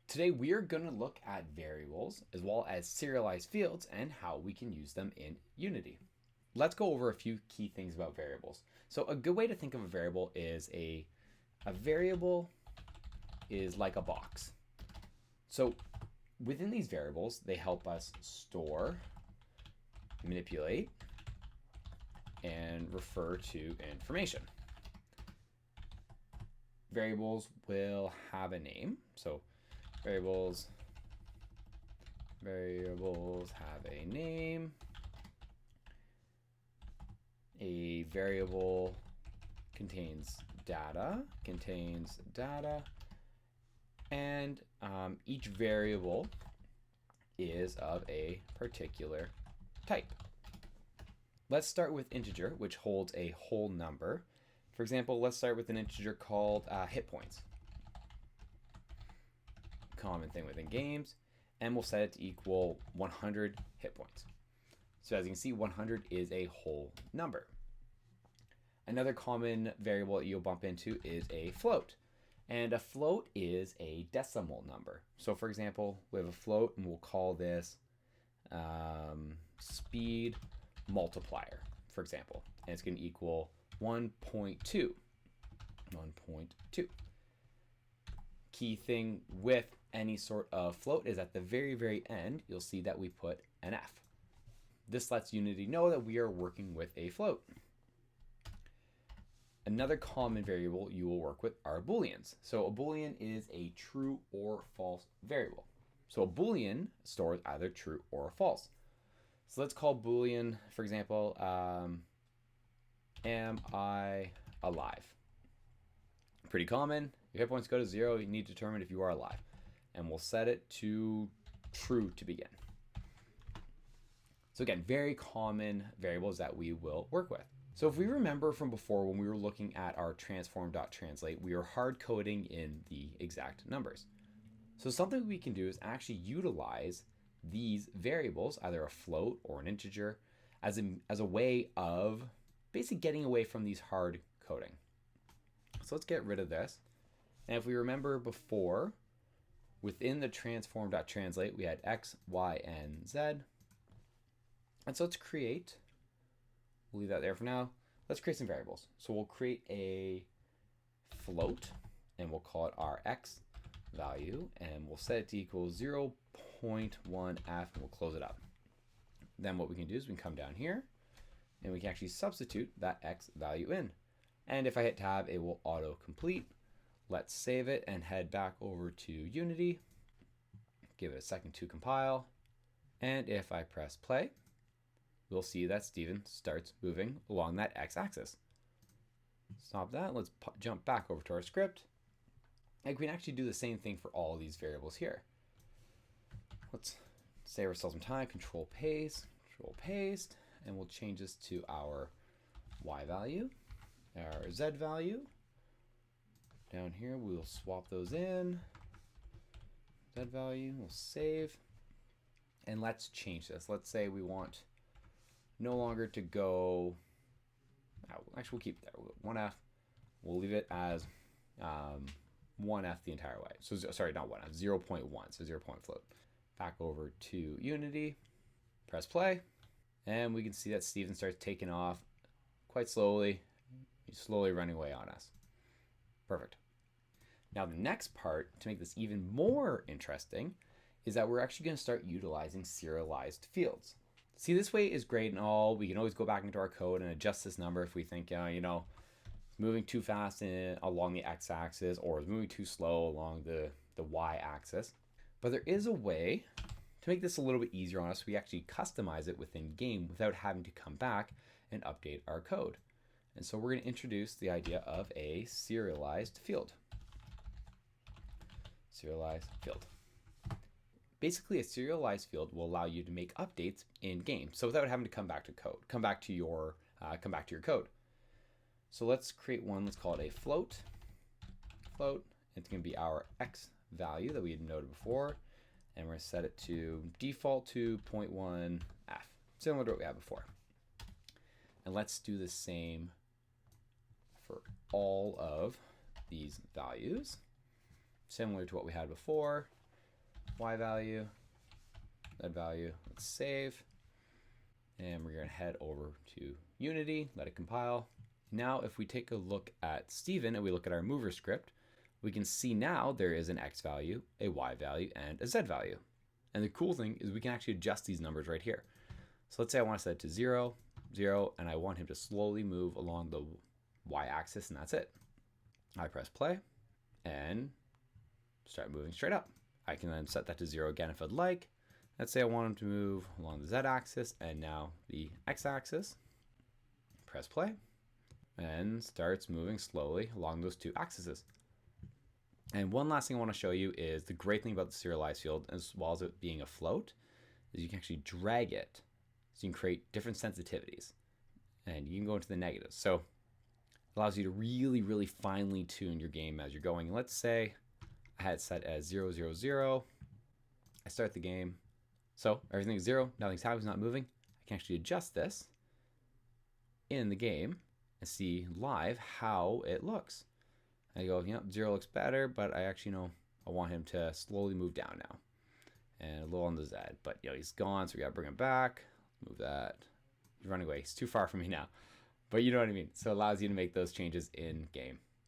Today we are going to look at variables as well as serialized fields and how we can use them in Unity. Let's go over a few key things about variables. So a good way to think of a variable is a variable is like a box. So within these variables, they help us store, manipulate, and refer to information. Variables will have a name. So variables have a name. A variable contains data, and each variable is of a particular type. Let's start with integer, which holds a whole number. For example, let's start with an integer called hit points. Common thing within games, and we'll set it to equal 100 hit points. So as you can see, 100 is a whole number. Another common variable that you'll bump into is a float. And a float is a decimal number. So for example, we have a float and we'll call this speed multiplier, for example. And it's going to equal 1.2. 1.2. Key thing with any sort of float is at the very, very end, you'll see that we put an F. This lets Unity know that we are working with a float. Another common variable you will work with are Booleans. So a Boolean is a true or false variable. So a Boolean stores either true or false. So let's call Boolean, for example, am I alive? Pretty common. Your hit points go to 0, you need to determine if you are alive. And we'll set it to true to begin. So again, very common variables that we will work with. So if we remember from before when we were looking at our transform.translate, we were hard coding in the exact numbers. So something we can do is actually utilize these variables, either a float or an integer, as a way of basically getting away from these hard coding. So let's get rid of this. And if we remember before, within the transform.translate, we had x, y, and z. And so let's create, we'll leave that there for now. Let's create some variables. So we'll create a float and we'll call it our x value and we'll set it to equal 0.1f and we'll close it up. Then what we can do is we can come down here and we can actually substitute that x value in. And if I hit tab, it will auto-complete. Let's save it and head back over to Unity. Give it a second to compile. And if I press play, we'll see that Steven starts moving along that x-axis. Stop that. Let's jump back over to our script. And we can actually do the same thing for all of these variables here. Let's save ourselves some time. Control paste, and we'll change this to our y value, our z value. Down here, we'll swap those in. Z value, we'll save. And let's change this. Let's say we want no longer to go, actually we'll keep it there, 1F, we'll leave it as 1F the entire way. So sorry, not 1F, 0.1, so 0 point float. Back over to Unity, press play, and we can see that Steven starts taking off quite slowly. He's slowly running away on us. Perfect. Now the next part, to make this even more interesting, is that we're actually going to start utilizing serialized fields. See, this way is great and all. We can always go back into our code and adjust this number if we think, it's moving too fast along the x-axis or it's moving too slow along the y-axis. But there is a way to make this a little bit easier on us. We actually customize it within game without having to come back and update our code. And so we're going to introduce the idea of a serialized field. Serialized field. Basically, a serialized field will allow you to make updates in game, so without having to come back to your code. So let's create one. Let's call it a float. It's going to be our x value that we had noted before, and we're going to set it to default to 0.1f, similar to what we had before. And let's do the same for all of these values, similar to what we had before. Y value, Z value. Let's save. And we're going to head over to Unity, let it compile. Now, if we take a look at Steven and we look at our mover script, we can see now there is an X value, a Y value, and a Z value. And the cool thing is we can actually adjust these numbers right here. So let's say I want to set it to 0, 0, and I want him to slowly move along the Y axis, and that's it. I press play and start moving straight up. I can then set that to 0 again if I'd like. Let's say I want him to move along the Z axis and now the X axis. Press play and starts moving slowly along those two axes. And one last thing I want to show you is the great thing about the serialize field, as well as it being a float, is you can actually drag it. So you can create different sensitivities and you can go into the negatives. So it allows you to really, really finely tune your game as you're going. Let's say I had it set as 0, 0, 0. I start the game. So everything's 0, nothing's happening, it's not moving. I can actually adjust this in the game and see live how it looks. I go, 0 looks better, but I actually know I want him to slowly move down now. And a little on the Z, but he's gone, so we gotta bring him back. Move that. He's running away. He's too far from me now. But you know what I mean. So it allows you to make those changes in game.